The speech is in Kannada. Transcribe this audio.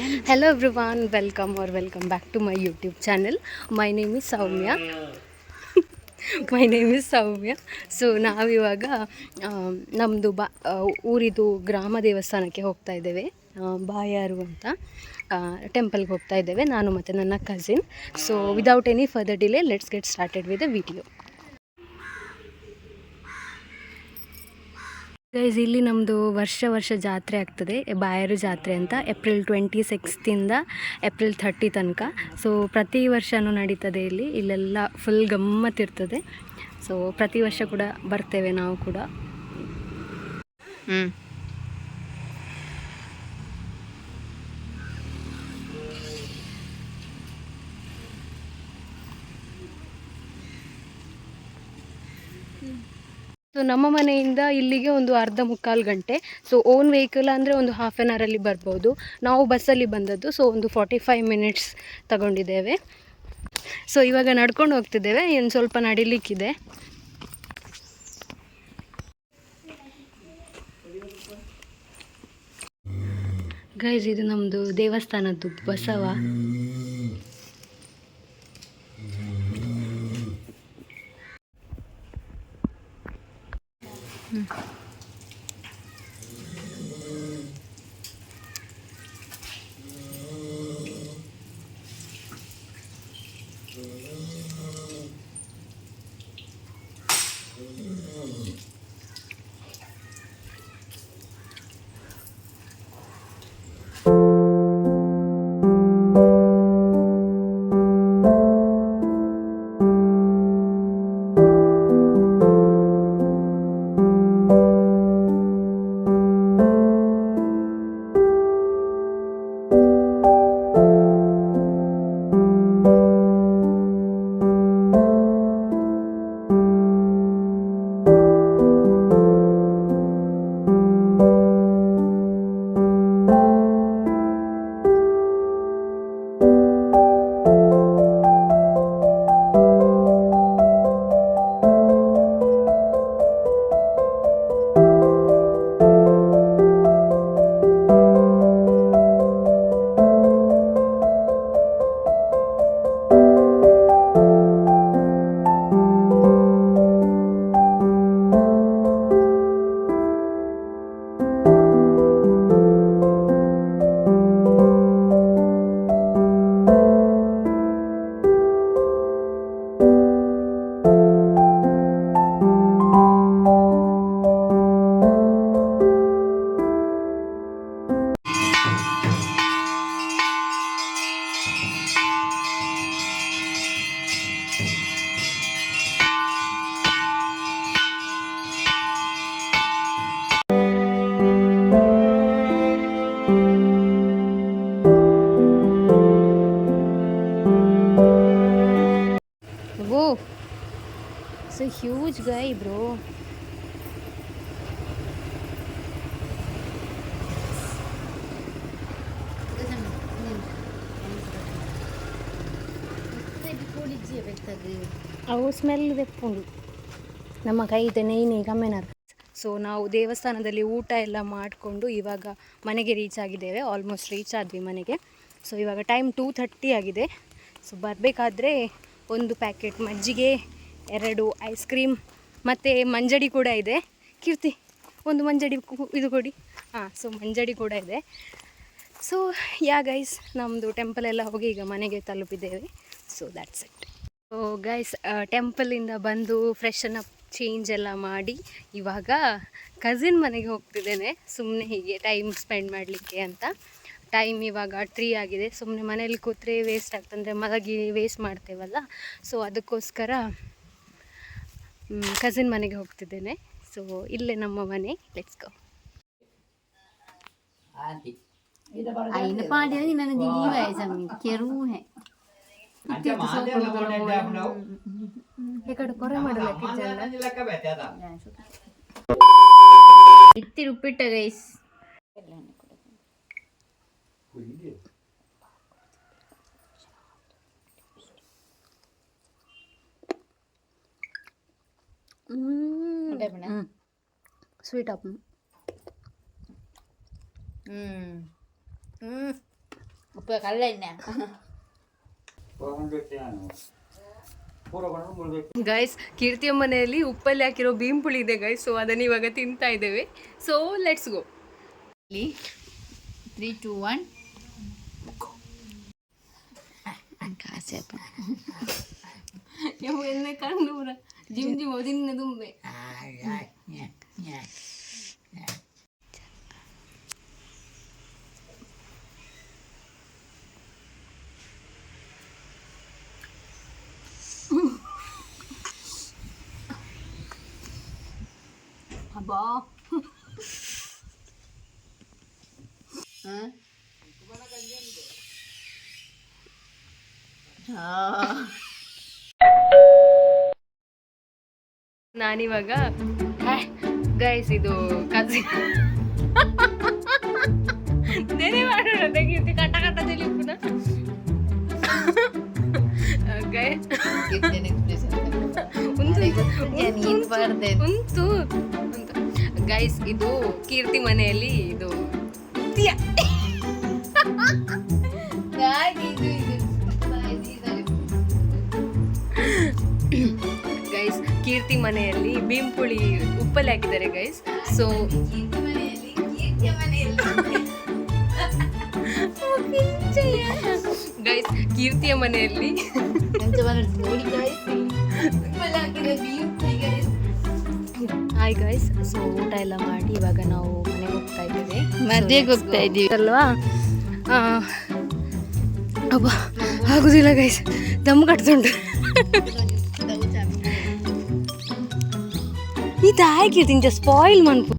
Hello everyone, welcome back to my YouTube channel. My name is Soumya. So ನಾವಿವಾಗ ನಮ್ಮದು ಊರಿದು ಗ್ರಾಮ ದೇವಸ್ಥಾನಕ್ಕೆ ಹೋಗ್ತಾ ಇದ್ದೇವೆ. ಬಾಯಾರು ಅಂತ ಟೆಂಪಲ್ಗೆ ಹೋಗ್ತಾ ಇದ್ದೇವೆ, ನಾನು ಮತ್ತು ನನ್ನ cousin. So without any further delay let's get started with the video. Guys, ಇಲ್ಲಿ ನಮ್ಮದು ವರ್ಷ ಜಾತ್ರೆ ಆಗ್ತದೆ, ಬಾಯಾರು ಜಾತ್ರೆ ಅಂತ. ಏಪ್ರಿಲ್ 26 ಏಪ್ರಿಲ್ 30 ತನಕ. ಸೊ ಪ್ರತಿ ವರ್ಷವೂ ನಡೀತದೆ ಇಲ್ಲೆಲ್ಲ ಫುಲ್ ಗಮ್ಮತ್ತಿರ್ತದೆ. ಸೊ ಪ್ರತಿ ವರ್ಷ ಕೂಡ ಬರ್ತೇವೆ ನಾವು ಕೂಡ. ಸೊ ನಮ್ಮ ಮನೆಯಿಂದ ಇಲ್ಲಿಗೆ ಒಂದು ಅರ್ಧ ಮುಕ್ಕಾಲು ಗಂಟೆ. ಸೊ ಓನ್ ವೆಹಿಕಲ್ ಅಂದರೆ ಒಂದು ಹಾಫ್ ಆನ್ ಅವರಲ್ಲಿ ಬರ್ಬೋದು. ನಾವು ಬಸ್ಸಲ್ಲಿ ಬಂದದ್ದು, ಸೊ ಒಂದು 45 ಮಿನಿಟ್ಸ್ ತಗೊಂಡಿದ್ದೇವೆ. ಸೊ ಇವಾಗ ನಡ್ಕೊಂಡು ಹೋಗ್ತಿದ್ದೇವೆ, ಇನ್ನು ಸ್ವಲ್ಪ ನಡಿಲಿಕ್ಕಿದೆ. ಗೈಸ್, ಇದು ನಮ್ಮದು ದೇವಸ್ಥಾನದ್ದು ಬಸವ. It's a huge guy, bro. ಅವು ಸ್ಮೆಲ್ ತೆಪ್ಪುಂಡು ನಮ್ಮ ಕೈತೆ ನೇಯ್ನಿ ಕಮ್ಮೆನಾರು. ಸೊ ನಾವು ದೇವಸ್ಥಾನದಲ್ಲಿ ಊಟ ಎಲ್ಲ ಮಾಡಿಕೊಂಡು ಇವಾಗ ಮನೆಗೆ ರೀಚ್ ಆಗಿದ್ದೇವೆ. ಆಲ್ಮೋಸ್ಟ್ ರೀಚ್ ಆದ್ವಿ ಮನೆಗೆ. ಸೊ ಇವಾಗ ಟೈಮ್ 2:30 ಆಗಿದೆ. ಸೊ ಬರಬೇಕಾದ್ರೆ ಒಂದು ಪ್ಯಾಕೆಟ್ ಮಜ್ಜಿಗೆ, 2 ಐಸ್ ಕ್ರೀಮ್ ಮತ್ತು ಮಂಜಡಿ ಕೂಡ ಇದೆ. ಕೀರ್ತಿ, ಒಂದು ಮಂಜಡಿ ಇದು ಕೊಡಿ. ಸೊ ಮಂಜಡಿ ಕೂಡ ಇದೆ. ಸೊ ಯಾ ಗೈಸ್, ನಮ್ಮದು ಟೆಂಪಲ್ ಎಲ್ಲ ಹೋಗಿ ಈಗ ಮನೆಗೆ ತಲುಪಿದ್ದೇವೆ. So that's it. So guys, ಟೆಂಪಲಿಂದ ಬಂದು ಫ್ರೆಶನ್ ಅಪ್, ಚೇಂಜ್ ಎಲ್ಲ ಮಾಡಿ ಇವಾಗ ಕಸಿನ್ ಮನೆಗೆ ಹೋಗ್ತಿದ್ದೇನೆ. ಸುಮ್ಮನೆ ಹೀಗೆ ಟೈಮ್ ಸ್ಪೆಂಡ್ ಮಾಡಲಿಕ್ಕೆ ಅಂತ. ಟೈಮ್ ಇವಾಗ 3 ಆಗಿದೆ. ಸುಮ್ಮನೆ ಮನೇಲಿ ಕೂತ್ರೆ ವೇಸ್ಟ್ ಆಗ್ತಂದರೆ ಮಲಗಿ ವೇಸ್ಟ್ ಮಾಡ್ತೇವಲ್ಲ. ಸೊ ಅದಕ್ಕೋಸ್ಕರ ಕಸಿನ್ ಮನೆಗೆ ಹೋಗ್ತಿದ್ದೇನೆ. ಸೊ ಇಲ್ಲೇ ನಮ್ಮ ಮನೆ. Let's go. ಇತ್ತಿರಿ ಉಪ್ಪಿಟ್ಟ ಗೈಸ್. Sweet up. ಉಪ್ಪ ಕಲ್ಲೆಣ್ಣೆ ಗೈಸ್ ಕೀರ್ತಿಯ ಮನೆಯಲ್ಲಿ ಉಪ್ಪಲ್ಲಿ ಹಾಕಿರೋ ಬೀಂಪುಳಿ ಇದೆ ಗೈಸ್. ಸೊ ಅದನ್ನು ಇವಾಗ ತಿಂತಾ ಇದ್ದೇವೆ. So let's go. 3, 2, 1 ಕಾಸೇಪ ಎನ್ನ ಕಣ್ಣೂರ ಜಿಮ್ ಜಿಮ್ ಒದಿನ ತುಂಬೆ ಅಬ್ಬಾ ನಾನಿವಾಗ ಗೈಸ್ ಇದು ಕಸಿ ನೆನೆ ಮಾಡೋಣ ತೆಗೀತಿ ಕಟ ಕಟ್ಟದಲ್ಲಿ ಪುನಃ ಉಂಟು ಗೈಸ್ ಇದು ಕೀರ್ತಿ ಮನೆಯಲ್ಲಿ ಇದು ಗೈಸ್ ಕೀರ್ತಿ ಮನೆಯಲ್ಲಿ ಬೀಂಪುಳಿ ಉಪ್ಪಲ್ಲಿ ಹಾಕಿದ್ದಾರೆ ಗೈಸ್. ಸೊ ಗೈಸ್ ಕೀರ್ತಿಯ ಮನೆಯಲ್ಲಿ ಹಾಯ್ ಗೈಸ್. ಸೊ ಊಟ ಎಲ್ಲ ಮಾಡಿ ಇವಾಗ ನಾವು ಮನೆಗೆ ಹೋಗ್ತಾ ಇದ್ದೇವೆ. ಮದ್ವೆಗೆ ಹೋಗ್ತಾ ಇದ್ದೀವಿ ಅಲ್ವಾ? ಅಬ್ಬಾ ಆಗುದಿಲ್ಲ ಗೈಸ್, ದಮ್ ಕಟ್ತುಂಟು. ಇದು ಹಾಕಿರ್ತೀನಿ ಸ್ಪಾಯಿಲ್ ಮಾಡ್ಕೊ.